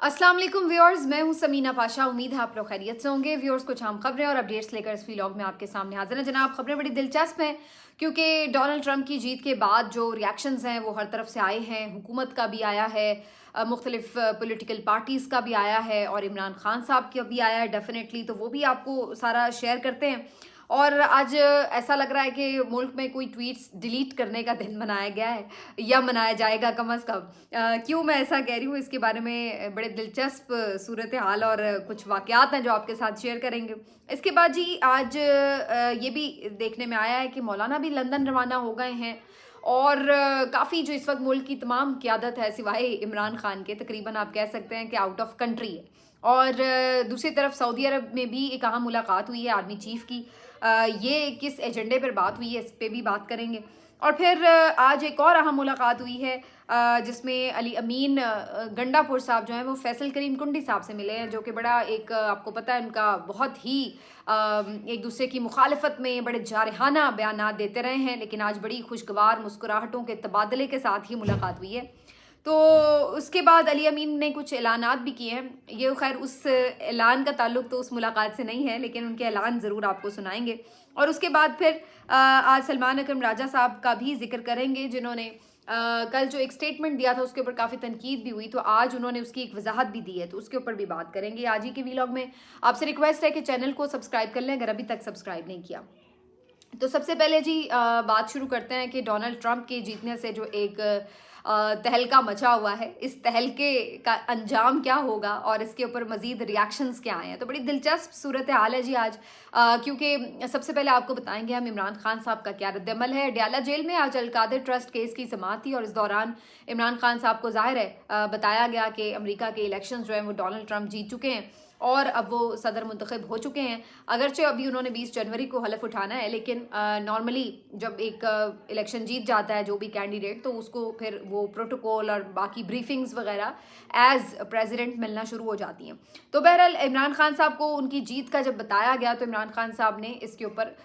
अस्सलाम वालेकुम व्यूअर्स, मैं हूं समीना पाशा। उम्मीद है आप लोग खैरियत से होंगे। व्यूअर्स, कुछ अहम खबरें और अपडेट्स लेकर इस व्लॉग में आपके सामने हाजिर हैं। जनाब, खबरें बड़ी दिलचस्प हैं क्योंकि डोनाल्ड ट्रंप की जीत के बाद जो रिएक्शंस हैं वो हर तरफ से आए हैं। हुकूमत का भी आया है, मुख्तलिफ पॉलिटिकल पार्टीज़ का भी आया है और इमरान खान साहब का भी आया है डेफिनेटली। तो वो भी आपको सारा शेयर करते हैं। और आज ऐसा लग रहा है कि मुल्क में कोई ट्वीट्स डिलीट करने का दिन मनाया गया है या मनाया जाएगा कम अज़ कम। क्यों मैं ऐसा कह रही हूँ, इसके बारे में बड़े दिलचस्प सूरत हाल और कुछ वाक़यात हैं जो आपके साथ शेयर करेंगे। इसके बाद जी आज ये भी देखने में आया है कि मौलाना भी लंदन रवाना हो गए हैं और काफ़ी जो इस वक्त मुल्क की तमाम क़यादत है सिवाय इमरान खान के, तकरीबन आप कह सकते हैं कि आउट ऑफ कंट्री है। और दूसरी तरफ सऊदी अरब में भी एक अहम मुलाकात हुई है आर्मी चीफ़ की। ये किस एजेंडे पर बात हुई है इस पर भी बात करेंगे। और फिर आज एक और अहम मुलाकात हुई है जिसमें अली अमीन गंडापुर साहब जो हैं वो फैसल करीम कुंडी साहब से मिले हैं, जो कि बड़ा एक आपको पता है उनका बहुत ही एक दूसरे की मुखालफत में बड़े जारहाना बयानात देते रहे हैं, लेकिन आज बड़ी खुशगवार मुस्कुराहटों के तबादले के साथ ही मुलाकात हुई है। तो उसके बाद अली अमीन ने कुछ ऐलानात भी किए हैं। ये खैर उस ऐलान का ताल्लुक तो उस मुलाकात से नहीं है, लेकिन उनके ऐलान ज़रूर आपको सुनाएंगे। और उसके बाद फिर आज सलमान अकरम राजा साहब का भी जिक्र करेंगे, जिन्होंने कल जो एक स्टेटमेंट दिया था उसके ऊपर काफ़ी तनकीद भी हुई, तो आज उन्होंने उसकी एक वजाहत भी दी है, तो उसके ऊपर भी बात करेंगे आज ही के व्लॉग में। आपसे रिक्वेस्ट है कि चैनल को सब्सक्राइब कर लें अगर अभी तक सब्सक्राइब नहीं किया। तो सबसे पहले जी बात शुरू करते हैं कि डोनाल्ड ट्रंप के जीतने से जो एक तहलका मचा हुआ है, इस तहलके का अंजाम क्या होगा और इसके ऊपर मज़ीद रिएक्शंस क्या आए हैं। तो बड़ी दिलचस्प सूरत हाल है जी आज, क्योंकि सबसे पहले आपको बताएंगे हम इमरान खान साहब का क्या रद्दअमल है। डयाला जेल में आज अलकादर ट्रस्ट केस की समाअत थी और इस दौरान इमरान खान साहब को ज़ाहिर है बताया गया कि अमेरिका के इलेक्शन जो हैं वो डोनाल्ड ट्रंप जीत चुके हैं और अब वो सदर मुंतखब हो चुके हैं। अगरचे अभी उन्होंने 20 जनवरी को हलफ उठाना है, लेकिन नॉर्मली जब एक इलेक्शन जीत जाता है जो भी कैंडिडेट, तो उसको फिर वो प्रोटोकॉल और बाकी ब्रीफिंग्स वगैरह एज प्रेसिडेंट मिलना शुरू हो जाती हैं। तो बहरहाल इमरान खान साहब को उनकी जीत का जब बताया गया तो इमरान खान साहब ने इसके ऊपर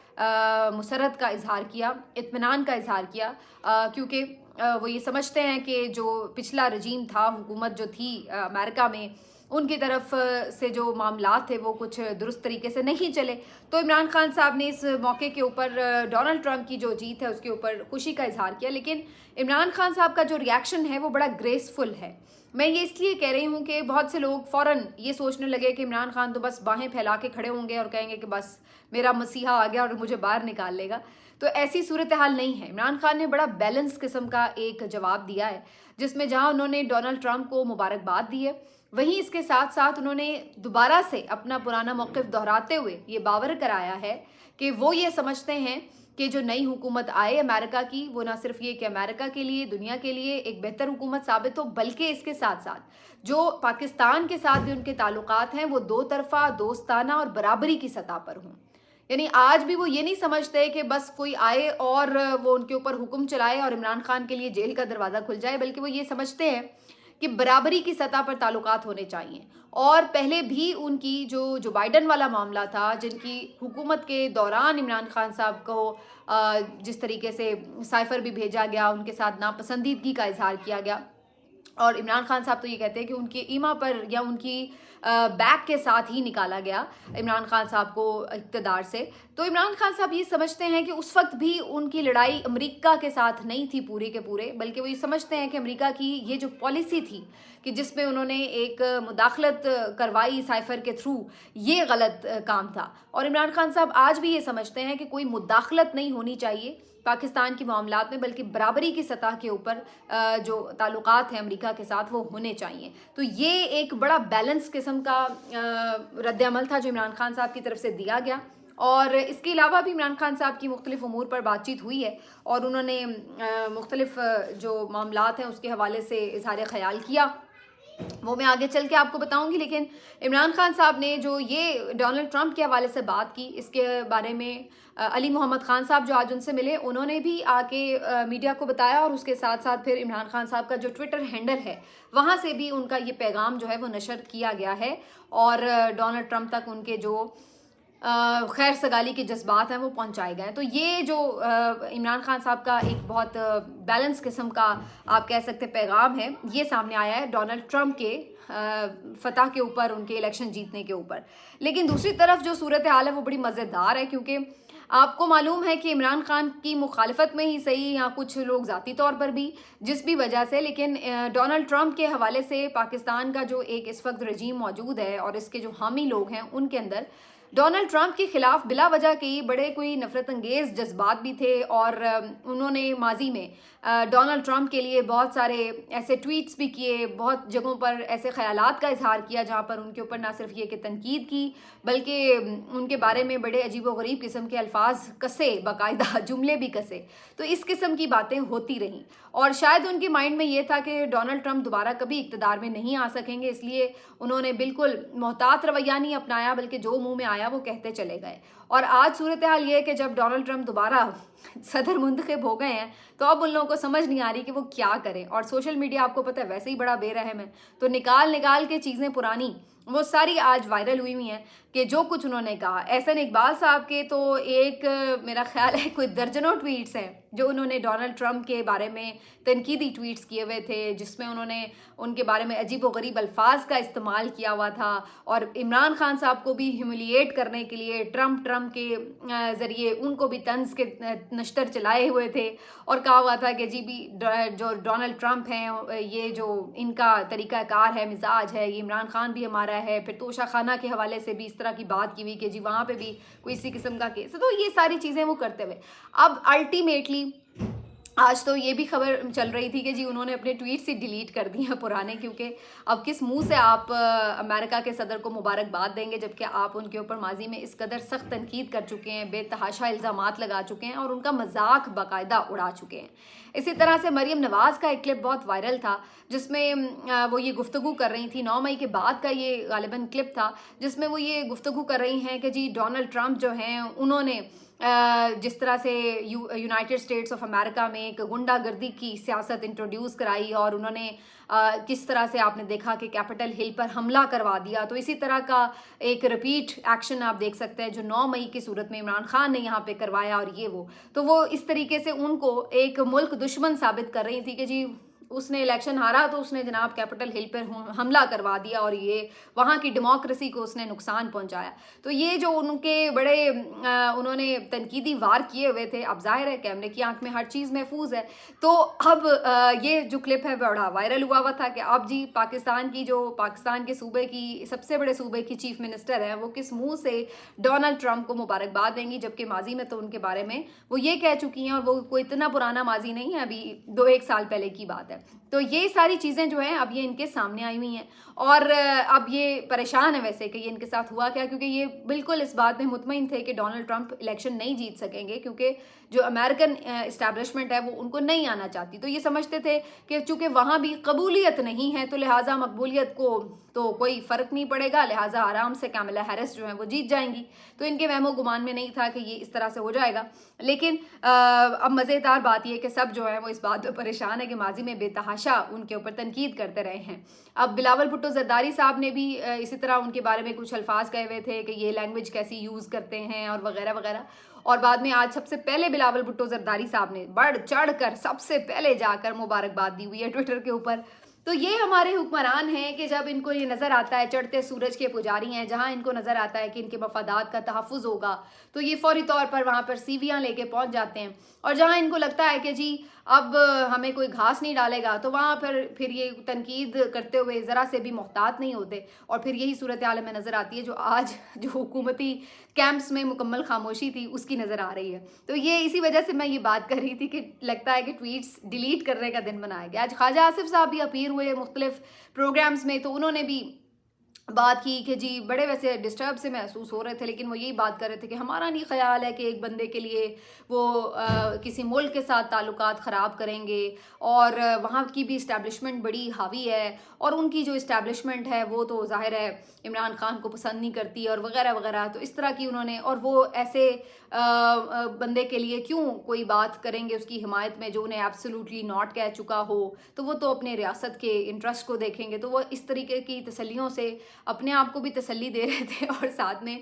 मुसरत का इजहार किया, इत्मीनान का इजहार किया, क्योंकि वो ये समझते हैं कि जो पिछला रजीम था, हुकूमत जो थी अमेरिका में, उनकी तरफ से जो मामलात थे वो कुछ दुरुस्त तरीके से नहीं चले। तो इमरान खान साहब ने इस मौके के ऊपर डोनाल्ड ट्रंप की जो जीत है उसके ऊपर खुशी का इजहार किया, लेकिन इमरान खान साहब का जो रिएक्शन है वो बड़ा ग्रेसफुल है। मैं ये इसलिए कह रही हूँ कि बहुत से लोग फ़ौरन ये सोचने लगे कि इमरान खान तो बस बाहें फैला के खड़े होंगे और कहेंगे कि बस मेरा मसीहा आ गया और मुझे बाहर निकाल लेगा। तो ऐसी सूरत हाल नहीं है। इमरान खान ने बड़ा बैलेंस किस्म का एक जवाब दिया है, जिसमें जहाँ उन्होंने डोनाल्ड ट्रंप को मुबारकबाद दी है, वहीं इसके साथ साथ उन्होंने दोबारा से अपना पुराना मौक़िफ़ दोहराते हुए ये बावर कराया है कि वो ये समझते हैं कि जो नई हुकूमत आए अमेरिका की, वो ना सिर्फ ये कि अमेरिका के लिए, दुनिया के लिए एक बेहतर हुकूमत साबित हो, बल्कि इसके साथ साथ जो पाकिस्तान के साथ भी उनके ताल्लुकात हैं वो दो तरफ़ा, दोस्ताना और बराबरी की सतह पर हों। यानी आज भी वो ये नहीं समझते कि बस कोई आए और वो उनके ऊपर हुक्म चलाए और इमरान खान के लिए जेल का दरवाज़ा खुल जाए, बल्कि वो ये समझते हैं कि बराबरी की सतह पर ताल्लुकात होने चाहिए। और पहले भी उनकी जो बाइडन वाला मामला था, जिनकी हुकूमत के दौरान इमरान खान साहब को जिस तरीके से साइफर भी भेजा गया, उनके साथ नापसंदीदगी का इजहार किया गया, और इमरान खान साहब तो ये कहते हैं कि उनके ईमा पर या उनकी बैक के साथ ही निकाला गया इमरान खान साहब को इक़्तिदार से। तो इमरान खान साहब ये समझते हैं कि उस वक्त भी उनकी लड़ाई अमेरिका के साथ नहीं थी पूरे के पूरे, बल्कि वो ये समझते हैं कि अमेरिका की ये जो पॉलिसी थी कि जिसमें उन्होंने एक मुदाखलत करवाई साइफर के थ्रू, ये गलत काम था। और इमरान खान साहब आज भी ये समझते हैं कि कोई मुदाखलत नहीं होनी चाहिए पाकिस्तान के मामलात में, बल्कि बराबरी की सतह के ऊपर जो ताल्लुकात हैं अमेरिका के साथ वो होने चाहिए। तो ये एक बड़ा बैलेंस किस्म का रद्दअमल था जो इमरान खान साहब की तरफ से दिया गया। और इसके अलावा भी इमरान खान साहब की मुख्तलिफ उमूर पर बातचीत हुई है और उन्होंने मुख्तलिफ जो मामलात हैं उसके हवाले से इजहार ख्याल किया, वो मैं आगे चल के आपको बताऊंगी। लेकिन इमरान खान साहब ने जो ये डोनाल्ड ट्रंप के हवाले से बात की, इसके बारे में अली मोहम्मद खान साहब जो आज उनसे मिले, उन्होंने भी आके मीडिया को बताया, और उसके साथ साथ फिर इमरान खान साहब का जो ट्विटर हैंडल है वहाँ से भी उनका ये पैगाम जो है वो नशर किया गया है और डोनाल्ड ट्रंप तक उनके जो खैर सगाली के जज्बात हैं वो पहुंचाए गए। तो ये जो इमरान खान साहब का एक बहुत बैलेंस किस्म का आप कह सकते पैगाम है, ये सामने आया है डोनाल्ड ट्रंप के फतह के ऊपर, उनके इलेक्शन जीतने के ऊपर। लेकिन दूसरी तरफ जो सूरत हाल है वो बड़ी मज़ेदार है, क्योंकि आपको मालूम है कि इमरान खान की मुखालफत में ही सही या कुछ लोग ज़ाती तौर पर भी जिस भी वजह से, लेकिन डोनाल्ड ट्रंप के हवाले से पाकिस्तान का जो एक इस वक्त रजीम मौजूद है और इसके जो हामी लोग हैं उनके अंदर डोनाल्ड ट्रंप के खिलाफ बिला वजह के बड़े कोई नफरत अंगेज़ जज्बात भी थे। और उन्होंने माजी में डोनाल्ड ट्रंप के लिए बहुत सारे ऐसे ट्वीट्स भी किए, बहुत जगहों पर ऐसे ख्यालात का इजहार किया जहाँ पर उनके ऊपर ना सिर्फ ये कि तनकीद की, बल्कि उनके बारे में बड़े अजीब व गरीब किस्म के अल्फाज कसे, बाकायदा जुमले भी कसे। तो इस किस्म की बातें होती रहीं और शायद उनके माइंड में ये था कि डोनाल्ड ट्रंप दोबारा कभी इक़्तिदार में नहीं आ सकेंगे, इसलिए उन्होंने बिल्कुल मोहतात रवैया नहीं अपनाया, बल्कि जो मुंह में आया वो कहते चले गए। और आज सूरत हाल ये है कि जब डोनाल्ड ट्रंप दोबारा सदर मुंतखब हो गए हैं तो अब उन लोगों को समझ नहीं आ रही कि वो क्या करें। और सोशल मीडिया आपको पता है वैसे ही बड़ा बेरहम है, तो निकाल के चीज़ें पुरानी वो सारी आज वायरल हुई हुई हैं कि जो कुछ उन्होंने कहा। एहसन इकबाल साहब के तो एक मेरा ख्याल है कोई दर्जनों ट्वीट्स हैं जो उन्होंने डोनाल्ड ट्रंप के बारे में तनकीदी ट्वीट्स किए हुए थे, जिसमें उन्होंने उनके बारे में अजीब व गरीब अल्फाज का इस्तेमाल किया हुआ था और इमरान खान साहब को भी ह्यूमिलिएट करने के लिए ट्रंप के ज़रिए उनको भी तंज के नश्तर चलाए हुए थे और कहा हुआ था कि जी भी जो डोनाल्ड ट्रंप हैं ये जो इनका तरीक़ाकार है, मिजाज है, ये इमरान खान भी हमारा है। फिर तोशा खाना के हवाले से भी इस तरह की बात की हुई कि जी वहाँ पे भी कोई इसी किस्म का केस है। तो ये सारी चीज़ें वो करते हुए अब अल्टीमेटली आज तो ये भी खबर चल रही थी कि जी उन्होंने अपने ट्वीट से डिलीट कर दिए हैं पुराने, क्योंकि अब किस मुंह से आप अमेरिका के सदर को मुबारकबाद देंगे जबकि आप उनके ऊपर माजी में इस कदर सख्त तनकीद कर चुके हैं, बेतहाशा इल्ज़ामात लगा चुके हैं और उनका मजाक बाकायदा उड़ा चुके हैं। इसी तरह से मरियम नवाज़ का एक क्लिप बहुत वायरल था जिसमें वो ये गुफ्तगू कर रही थी, 9 मई के बाद का ये गालिबन क्लिप था, जिसमें वो ये गुफ्तगू कर रही हैं कि जी डोनाल्ड ट्रंप जो हैं उन्होंने जिस तरह से यूनाइटेड स्टेट्स ऑफ अमेरिका में एक गुंडागर्दी की सियासत इंट्रोड्यूस कराई और उन्होंने किस तरह से आपने देखा कि कैपिटल हिल पर हमला करवा दिया। तो इसी तरह का एक रिपीट एक्शन आप देख सकते हैं जो 9 मई की सूरत में इमरान खान ने यहाँ पे करवाया और ये तो वो इस तरीके से उनको एक मुल्क दुश्मन साबित कर रही थी कि जी उसने इलेक्शन हारा तो उसने जनाब कैपिटल हिल पर हमला करवा दिया और ये वहाँ की डेमोक्रेसी को उसने नुकसान पहुँचाया। तो ये जो उनके बड़े उन्होंने तनकीदी वार किए हुए थे, अब जाहिर है कैमरे की आंख में हर चीज़ महफूज है। तो अब ये जो क्लिप है बड़ा वायरल हुआ था कि अब जी पाकिस्तान के सूबे की सबसे बड़े सूबे की चीफ मिनिस्टर है वो किस मुँह से डोनाल्ड ट्रंप को मुबारकबाद देंगी, जबकि माजी में तो उनके बारे में वो ये कह चुकी हैं और वो कोई इतना पुराना माजी नहीं है, अभी 2-1 साल पहले की बात है। तो ये सारी चीज़ें जो हैं अब ये इनके सामने आई हुई हैं और अब ये परेशान है वैसे कि ये इनके साथ हुआ क्या, क्योंकि ये बिल्कुल इस बात में मुतमईन थे कि डोनाल्ड ट्रंप इलेक्शन नहीं जीत सकेंगे क्योंकि जो अमेरिकन इस्टेब्लिशमेंट है वो उनको नहीं आना चाहती। तो ये समझते थे कि चूँकि वहाँ भी कबूलियत नहीं है तो लिहाजा मकबूलियत को तो कोई फ़र्क नहीं पड़ेगा, लिहाजा आराम से कैमला हैरिस जो है वो जीत जाएंगी। तो इनके वहमो गुमान में नहीं था कि ये इस तरह से हो जाएगा। लेकिन अब मज़ेदार बात यह कि सब जो है वो इस बात पर परेशान है कि माजी में बेतहाशा उनके ऊपर तनकीद करते रहे हैं। अब बिलावल भुट्टो जरदारी साहब ने भी इसी तरह उनके बारे में कुछ अल्फाज कहे हुए थे कि ये लैंग्वेज कैसी यूज़ करते हैं और वगैरह वगैरह। और बाद में आज सबसे पहले बिलावल भुट्टो जरदारी साहब ने बढ़ चढ़ कर सबसे पहले जाकर मुबारकबाद दी हुई है ट्विटर के ऊपर। तो ये हमारे हुक्मरान हैं कि जब इनको ये नज़र आता है, चढ़ते सूरज के पुजारी हैं, जहाँ इनको नज़र आता है कि इनके मफादात का तहफ़्फ़ुज़ होगा तो ये फ़ौरी तौर पर वहाँ पर सीवियाँ लेके पहुँच जाते हैं। और जहाँ इनको लगता है कि जी अब हमें कोई घास नहीं डालेगा तो वहाँ पर फिर ये तनकीद करते हुए ज़रा से भी मोहतात नहीं होते। और फिर यही सूरत हाल में नज़र आती है जो आज जो हुकूमती कैंप्स में मुकम्मल खामोशी थी उसकी नज़र आ रही है। तो ये इसी वजह से मैं ये बात कर रही थी कि लगता है कि ट्वीट्स डिलीट करने का दिन बनाया गया। आज ख्वाजा आसिफ साहब भी अपीयर हुए मुख्तलिफ प्रोग्राम्स में, तो उन्होंने भी बात की कि जी बड़े वैसे डिस्टर्ब से महसूस हो रहे थे, लेकिन वो यही बात कर रहे थे कि हमारा नहीं ख्याल है कि एक बंदे के लिए वो किसी मुल्क के साथ ताल्लुकात ख़राब करेंगे और वहाँ की भी इस्टेब्लिशमेंट बड़ी हावी है और उनकी जो इस्टेब्लिशमेंट है वो तो ज़ाहिर है इमरान खान को पसंद नहीं करती और वगैरह वगैरह। तो इस तरह की उन्होंने, और वो ऐसे बंदे के लिए क्यों कोई बात करेंगे उसकी हिमायत में जो उन्हें एब्सोल्युटली नॉट कह चुका हो, तो वो तो अपने रियासत के इंटरेस्ट को देखेंगे। तो वो इस तरीके की तसल्लियों से अपने आप को भी तसल्ली दे रहे थे और साथ में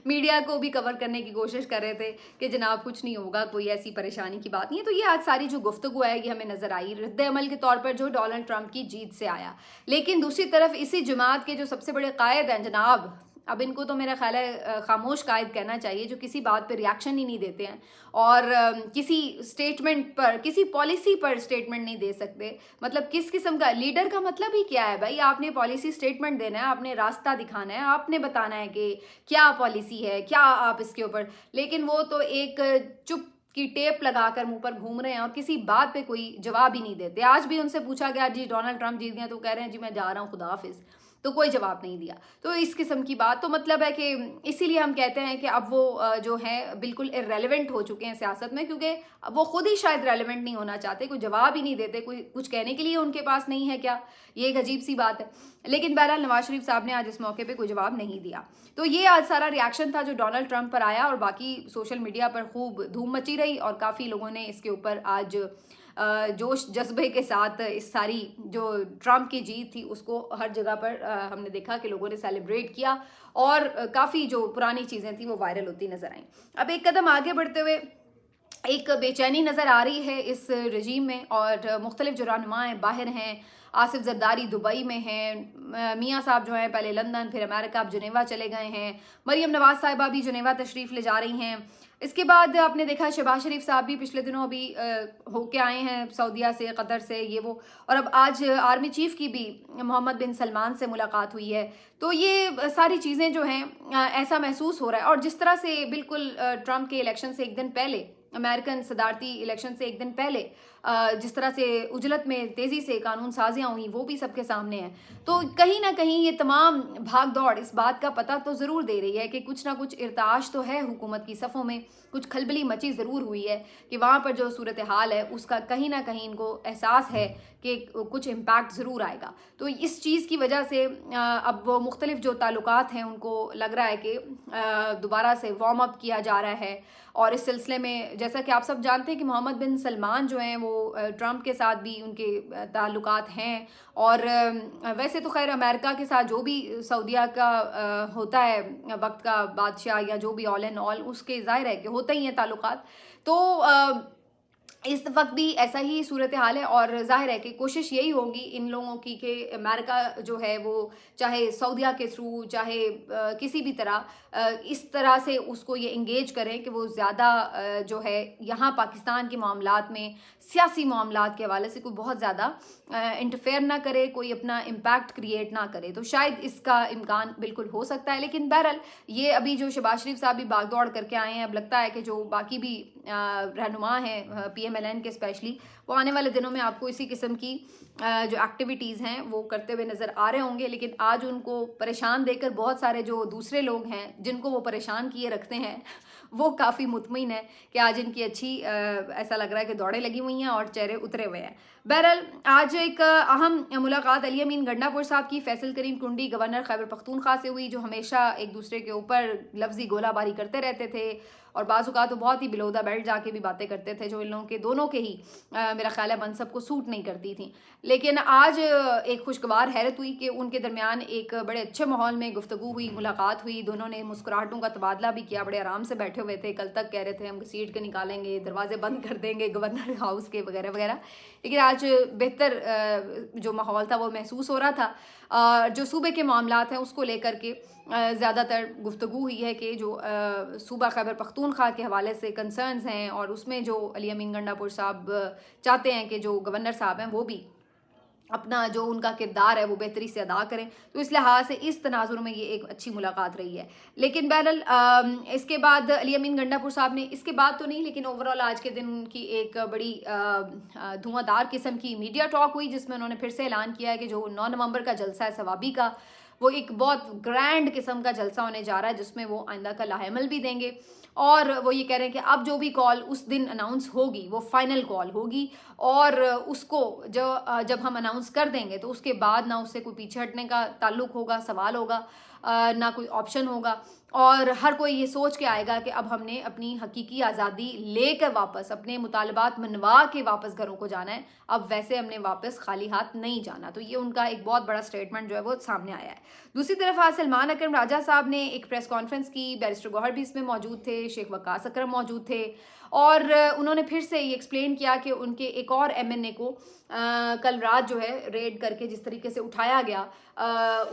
मीडिया को भी कवर करने की कोशिश कर रहे थे कि जनाब कुछ नहीं होगा, कोई ऐसी परेशानी की बात नहीं है। तो ये आज सारी जो गुफ्तगू है ये हमें नजर आई रद्द अमल के तौर पर जो डोनाल्ड ट्रंप की जीत से आया। लेकिन दूसरी तरफ इसी जमात के जो सबसे बड़े कायद हैं जनाब, अब इनको तो मेरा ख्याल है खामोश कायद कहना चाहिए, जो किसी बात पर रिएक्शन ही नहीं देते हैं और किसी स्टेटमेंट पर, किसी पॉलिसी पर स्टेटमेंट नहीं दे सकते। मतलब किस किस्म का लीडर का मतलब ही क्या है भाई? आपने पॉलिसी स्टेटमेंट देना है, आपने रास्ता दिखाना है, आपने बताना है कि क्या पॉलिसी है, क्या आप इसके ऊपर, लेकिन वो तो एक चुप की टेप लगाकर मुंह पर घूम रहे हैं और किसी बात पे कोई जवाब ही नहीं देते। आज भी उनसे पूछा गया जी डोनाल्ड ट्रंप जीत गए, तो कह रहे हैं जी मैं जा रहा हूँ, खुदा हाफिज, तो कोई जवाब नहीं दिया। तो इस किस्म की बात, तो मतलब है कि इसीलिए हम कहते हैं कि अब वो जो है बिल्कुल इररेलेवेंट हो चुके हैं सियासत में, क्योंकि वो खुद ही शायद रेलेवेंट नहीं होना चाहते, कोई जवाब ही नहीं देते, कोई कुछ कहने के लिए उनके पास नहीं है क्या? ये एक अजीब सी बात है। लेकिन बहरहाल नवाज शरीफ साहब ने आज इस मौके पर कोई जवाब नहीं दिया। तो ये आज सारा रिएक्शन था जो डोनाल्ड ट्रंप पर आया और बाकी सोशल मीडिया पर खूब धूम मची रही और काफ़ी लोगों ने इसके ऊपर आज जोश जज्बे के साथ इस सारी जो ट्रंप की जीत थी उसको हर जगह पर हमने देखा कि लोगों ने सेलिब्रेट किया और काफ़ी जो पुरानी चीज़ें थी वो वायरल होती नजर आईं। अब एक कदम आगे बढ़ते हुए एक बेचैनी नज़र आ रही है इस रजीम में और मुख्तलिफ जो रहनुमाएँ बाहर हैं, आसिफ जरदारी दुबई में हैं, मियाँ साहब जो हैं पहले लंदन फिर अमेरिका, अब जुनेवा चले गए हैं, मरीम नवाज साहिबा भी जुनेवा तशरीफ़ ले जा रही हैं। इसके बाद आपने देखा शहबाज शरीफ साहब भी पिछले दिनों अभी होके आए हैं सऊदीया से, कतर से, ये वो, और अब आज आर्मी चीफ की भी मोहम्मद बिन सलमान से मुलाकात हुई है। तो ये सारी चीज़ें जो हैं ऐसा महसूस हो रहा है। और जिस तरह से बिल्कुल ट्रंप के इलेक्शन से एक दिन पहले, अमेरिकन सदारती इलेक्शन से एक दिन पहले जिस तरह से उजलत में तेज़ी से कानून साजियाँ हुई वो भी सबके सामने है। तो कहीं ना कहीं ये तमाम भाग दौड़ इस बात का पता तो ज़रूर दे रही है कि कुछ ना कुछ इर्ताश तो है हुकूमत की सफ़ों में, कुछ खलबली मची ज़रूर हुई है कि वहाँ पर जो सूरत हाल है उसका कहीं ना कहीं इनको एहसास है कि कुछ इम्पैक्ट ज़रूर आएगा। तो इस चीज़ की वजह से अब वो मुख्तलिफ जो ताल्लुकात हैं उनको लग रहा है कि दोबारा से वार्म अप किया जा रहा है। और इस सिलसिले में जैसा कि आप सब जानते हैं कि मोहम्मद बिन सलमान जो हैं वो ट्रंप के साथ भी उनके ताल्लुकात हैं और वैसे तो खैर अमेरिका के साथ जो भी सऊदीया का होता है वक्त का बादशाह या जो भी ऑल एंड ऑल, उसके ज़ाहिर है कि होते ही हैं ताल्लुकात। तो इस वक्त भी ऐसा ही सूरत हाल है और जाहिर है कि कोशिश यही होगी इन लोगों की कि अमेरिका जो है वो चाहे सऊदीया के थ्रू चाहे किसी भी तरह इस तरह से उसको ये इंगेज करें कि वो ज़्यादा जो है यहाँ पाकिस्तान के मामलात में, सियासी मामलात के हवाले से कोई बहुत ज़्यादा इंटरफेयर ना करे, कोई अपना इम्पैक्ट क्रिएट ना करे। तो शायद इसका इम्कान बिल्कुल हो सकता है। लेकिन बहरहाल ये अभी जो शहबाज शरीफ साहब भी भागदौड़ करके आए हैं, अब लगता है कि जो बाकी भी रहनुमा हैं PMLN के स्पेशली, वो आने वाले दिनों में आपको इसी किस्म की जो एक्टिविटीज़ हैं वो करते हुए नज़र आ रहे होंगे। लेकिन आज उनको परेशान देकर बहुत सारे जो दूसरे लोग हैं जिनको वो परेशान किए रखते हैं वो काफ़ी मुतमिन है कि आज इनकी अच्छी ऐसा लग रहा है कि दौड़ें लगी हुई हैं और चेहरे उतरे हुए हैं। बहरहाल आज एक अहम मुलाकात अली अमीन गंडापुर साहब की फैसल करीम कुंडी गवर्नर खैबर पख्तूनख्वा से हुई, जो हमेशा एक दूसरे के ऊपर लफ्जी गोलाबारी करते रहते थे और बाज़ औक़ात तो बहुत ही बिलो द बेल्ट जाके भी बातें करते थे जो इन लोगों के दोनों के ही मेरा ख्याल है मनसब को सूट नहीं करती थी। लेकिन आज एक खुशगवार हैरत हुई कि उनके दरमियान एक बड़े अच्छे माहौल में गुफ्तगू हुई, मुलाकात हुई, दोनों ने मुस्कुराहटों का तबादला भी किया, बड़े आराम से बैठे हुए थे। कल तक कह रहे थे हम घसीट के निकालेंगे, दरवाजे बंद कर देंगे गवर्नर हाउस के वगैरह वगैरह, लेकिन आज बेहतर जो माहौल था वो महसूस हो रहा था। जो सूबे के मामलात हैं उसको लेकर के ज़्यादातर गुफ्तगू हुई है कि जो सूबा खैबर पख्तूनख्वा के हवाले से कंसर्न्स हैं और उसमें जो अली अमीन गंडापुर साहब चाहते हैं कि जो गवर्नर साहब हैं वो भी अपना जो उनका किरदार है वो बेहतरी से अदा करें। तो इस लिहाज से इस तनाजुर में ये एक अच्छी मुलाकात रही है। लेकिन बहरहाल इसके बाद अली अमीन गंडापुर साहब ने, इसके बाद तो नहीं लेकिन ओवरऑल आज के दिन उनकी एक बड़ी धुआंधार किस्म की मीडिया टॉक हुई जिसमें उन्होंने फिर से ऐलान किया है कि जो 9 नवंबर का जलसा है सवाबी का, वो एक बहुत ग्रैंड किस्म का जलसा होने जा रहा है जिसमें वो आइंदा का लाहेमल भी देंगे। और वो ये कह रहे हैं कि अब जो भी कॉल उस दिन अनाउंस होगी वो फाइनल कॉल होगी और उसको जब हम अनाउंस कर देंगे तो उसके बाद ना उससे कोई पीछे हटने का ताल्लुक होगा, सवाल होगा, ना कोई ऑप्शन होगा और हर कोई ये सोच के आएगा कि अब हमने अपनी हकीकी आज़ादी लेकर वापस अपने मुतालबात मनवा के वापस घरों को जाना है, अब वैसे हमने वापस खाली हाथ नहीं जाना। तो ये उनका एक बहुत बड़ा स्टेटमेंट जो है वो सामने आया है। दूसरी तरफ आज सलमान अकरम राजा साहब ने एक प्रेस कॉन्फ्रेंस की, बैरिस्टर गौहर भी इसमें मौजूद थे, शेख वकास अकरम मौजूद थे, और उन्होंने फिर से ये एक्सप्लेन किया कि उनके एक और एमएनए को कल रात जो है रेड करके जिस तरीके से उठाया गया,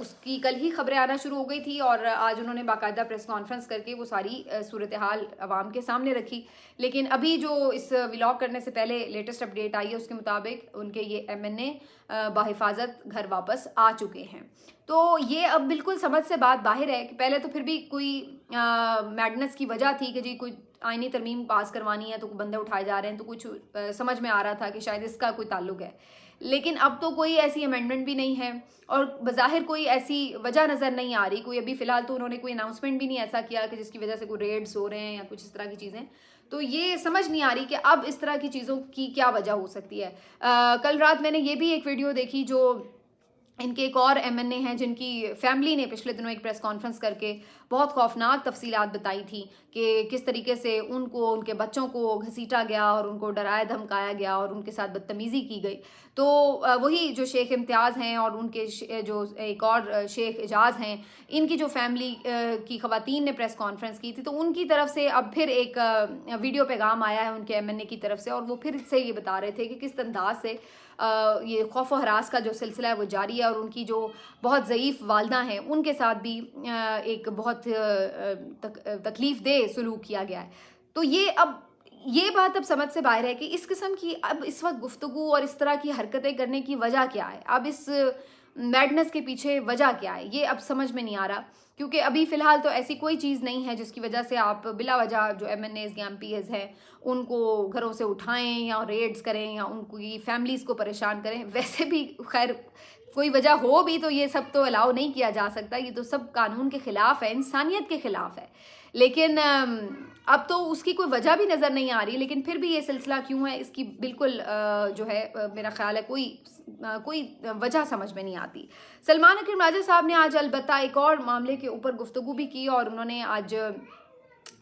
उसकी कल ही खबरें आना शुरू हो गई थी, और आज उन्होंने बाकायदा प्रेस कॉन्फ्रेंस करके वो सारी सूरत हाल अवाम के सामने रखी। लेकिन अभी जो इस व्लॉग करने से पहले लेटेस्ट अपडेट आई है, उसके मुताबिक उनके ये एमएनए बाहिफाजत घर वापस आ चुके हैं। तो ये अब बिल्कुल समझ से बात बाहर है कि पहले तो फिर भी कोई मैडनेस की वजह थी कि जी कोई आईनी तरमीम पास करवानी है तो बंदे उठाए जा रहे हैं, तो कुछ समझ में आ रहा था कि शायद इसका कोई ताल्लुक है। लेकिन अब तो कोई ऐसी अमेंडमेंट भी नहीं है और बज़ाहिर कोई ऐसी वजह नज़र नहीं आ रही, कोई अभी फ़िलहाल तो उन्होंने कोई अनाउंसमेंट भी नहीं ऐसा किया कि जिसकी वजह से कोई रेड्स हो रहे हैं या कुछ इस तरह की चीज़ें। तो ये समझ नहीं आ रही कि अब इस तरह की चीज़ों की क्या वजह हो सकती है। कल रात मैंने ये भी एक वीडियो देखी, जो इनके एक और एमएनए हैं जिनकी फैमिली ने पिछले दिनों एक प्रेस कॉन्फ्रेंस करके बहुत खौफनाक तफसीलात बताई थी कि किस तरीके से उनको, उनके बच्चों को घसीटा गया और उनको डराया धमकाया गया और उनके साथ बदतमीज़ी की गई। तो वही जो शेख इम्तियाज़ हैं और उनके जो एक और शेख एजाज़ हैं, इनकी जो फैमिली की ख़वातीन ने प्रेस कॉन्फ्रेंस की थी, तो उनकी तरफ से अब फिर एक वीडियो पैगाम आया है उनके एमएनए की तरफ से, और वो फिर से ये बता रहे थे कि किस अंदाज से ये खौफ व हरास का जो सिलसिला है वो जारी है, और उनकी जो बहुत ज़ईफ़ वालदा हैं उनके साथ भी एक बहुत तकलीफ़ दह सलूक किया गया है। तो ये बात अब समझ से बाहर है कि इस किस्म की अब इस वक्त गुफ्तगू और इस तरह की हरकतें करने की वजह क्या है, अब इस मैडनेस के पीछे वजह क्या है, ये अब समझ में नहीं आ रहा। क्योंकि अभी फ़िलहाल तो ऐसी कोई चीज़ नहीं है जिसकी वजह से आप बिला वजह जो एमएनएज़ या एमपीएज़ हैं उनको घरों से उठाएं या रेड्स करें या उनकी फैमिलीज़ को परेशान करें। वैसे भी खैर कोई वजह हो भी तो ये सब तो अलाउ नहीं किया जा सकता, ये तो सब कानून के ख़िलाफ़ है, इंसानियत के ख़िलाफ़ है। लेकिन अब तो उसकी कोई वजह भी नज़र नहीं आ रही, लेकिन फिर भी ये सिलसिला क्यों है इसकी बिल्कुल जो है मेरा ख़्याल है कोई वजह समझ में नहीं आती। सलमान अकरम राजा साहब ने आज अलबत्ता एक और मामले के ऊपर गुफ्तगू भी की, और उन्होंने आज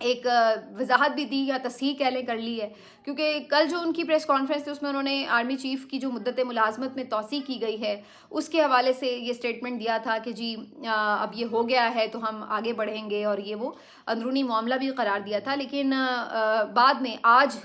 एक वजाहत भी दी या तस्हीह कह लें कर ली है, क्योंकि कल जो उनकी प्रेस कॉन्फ्रेंस थी उसमें उन्होंने आर्मी चीफ़ की जो मुद्दत मुलाजमत में तौसी की गई है उसके हवाले से ये स्टेटमेंट दिया था कि जी अब ये हो गया है तो हम आगे बढ़ेंगे, और ये वो अंदरूनी मामला भी करार दिया था। लेकिन बाद में आज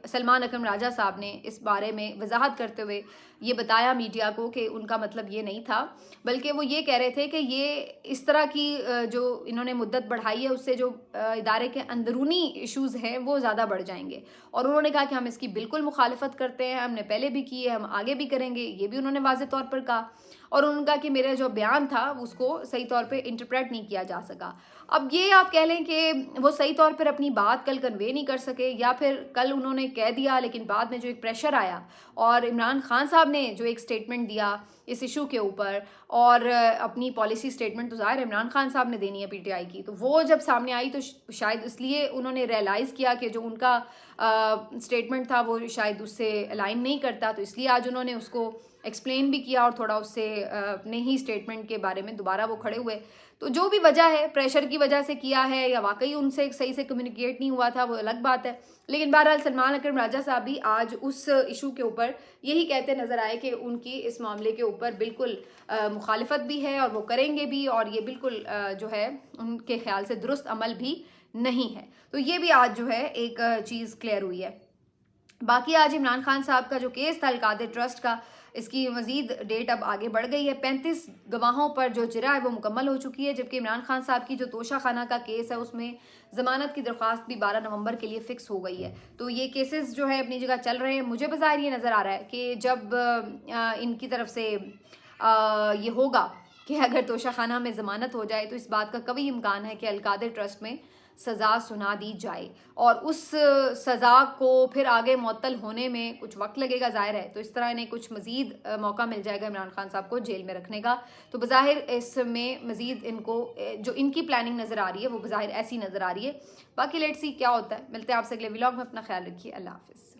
सलमान अकरम राजा साहब ने इस बारे में वजाहत करते हुए ये बताया मीडिया को कि उनका मतलब ये नहीं था, बल्कि वो ये कह रहे थे कि ये इस तरह की जो इन्होंने मुद्दत बढ़ाई है उससे जो इदारे के अंदरूनी इश्यूज़ हैं वो ज़्यादा बढ़ जाएंगे, और उन्होंने कहा कि हम इसकी बिल्कुल मुखालफत करते हैं, हमने पहले भी की है, हम आगे भी करेंगे, ये भी उन्होंने वाज़ेह तौर पर कहा। और उन्होंने कहा कि मेरा जो बयान था उसको सही तौर पे इंटरप्रेट नहीं किया जा सका। अब ये आप कह लें कि वो सही तौर पर अपनी बात कल कन्वे नहीं कर सके, या फिर कल उन्होंने कह दिया लेकिन बाद में जो एक प्रेशर आया और इमरान खान साहब ने जो एक स्टेटमेंट दिया इस इशू के ऊपर, और अपनी पॉलिसी स्टेटमेंट तो ज़ाहिर इमरान खान साहब ने देनी है पीटीआई की, तो वो जब सामने आई तो शायद इसलिए उन्होंने रियलाइज़ किया कि जो उनका स्टेटमेंट था वो शायद उससे अलाइन नहीं करता, तो इसलिए आज उन्होंने उसको एक्सप्लेन भी किया और थोड़ा उससे अपने ही स्टेटमेंट के बारे में दोबारा वो खड़े हुए। तो जो भी वजह है, प्रेशर की वजह से किया है या वाकई उनसे सही से कम्युनिकेट नहीं हुआ था, वो अलग बात है। लेकिन बहरहाल सलमान अकरम राजा साहब भी आज उस इशू के ऊपर यही कहते नज़र आए कि उनकी इस मामले के ऊपर बिल्कुल मुखालिफत भी है और वो करेंगे भी, और ये बिल्कुल जो है उनके ख्याल से दुरुस्त अमल भी नहीं है। तो ये भी आज जो है एक चीज़ क्लियर हुई है। बाकी आज इमरान खान साहब का जो केस था अलकादिर ट्रस्ट का, इसकी मज़ीद डेट अब आगे बढ़ गई है। 35 गवाहों पर जो जिरा है वो मुकम्मल हो चुकी है, जबकि इमरान खान साहब की जो तोशा खाना का केस है उसमें ज़मानत की दरख्वास्त भी 12 नवंबर के लिए फ़िक्स हो गई है। तो ये केसेस जो है अपनी जगह चल रहे हैं। मुझे बज़ाहिर ये नज़र आ रहा है कि जब इनकी तरफ से ये होगा कि अगर तोशा खाना में ज़मानत हो जाए तो इस बात का कभी इम्कान है कि अलकादिर ट्रस्ट में सज़ा सुना दी जाए, और उस सज़ा को फिर आगे मुअत्तल होने में कुछ वक्त लगेगा ज़ाहिर है। तो इस तरह इन्हें कुछ मज़ीद मौका मिल जाएगा इमरान खान साहब को जेल में रखने का। तो बज़ाहिर इसमें मज़ीद इनको जो इनकी प्लानिंग नज़र आ रही है वो बज़ाहिर ऐसी नज़र आ रही है। बाकी लेट्स सी क्या होता है। मिलते हैं आपसे अगले व्लॉग में। अपना ख्याल रखिए। अल्लाह हाफ़िज़।